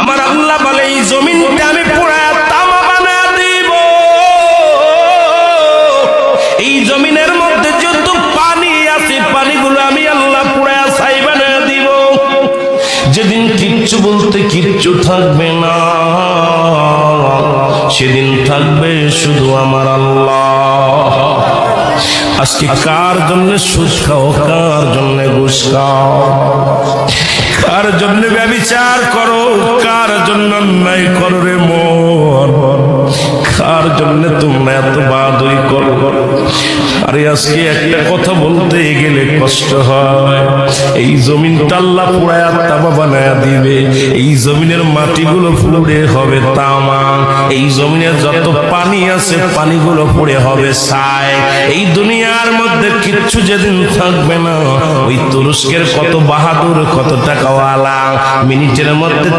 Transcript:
আমার আল্লাহ বলে এই জমিনটা আমি পুরায়া তামা বানায়া দিব। এই জমিনের মধ্যে যত পানি আছে পানিগুলো আমি আল্লাহ পুরায়া ছাই বানায়া দিব। যেদিন কিচ্ছু বলতে কিচ্ছু থাকবে না, সেদিন থাকবে শুধু আমার আল্লাহ। আজকে কার জন্য সুদ খাও, কার জন্য ঘুষ খাও, কার জন্য ব্যভিচার করো, কার জন্য অন্যায় করো রে মন, কার জন্য তোমরা এত বাদই করো। আরে আজকে একটা কথা বলতে গেলে কষ্ট হয়। এই জমিনটা আল্লাহ পুরায়া তামা বানায়া দিবে। এই জমিনের মাটিগুলো পুড়ে হবে তামা। এই জমিনের যত পানি আছে পানিগুলো পুড়ে হবে ছাই। এই দুনিয়ার মধ্যে কিচ্ছু যেদিন থাকবে না, ওই তুরস্কের কত বাহাদুর, কত টাকাওয়ালা মিনিটের মধ্যে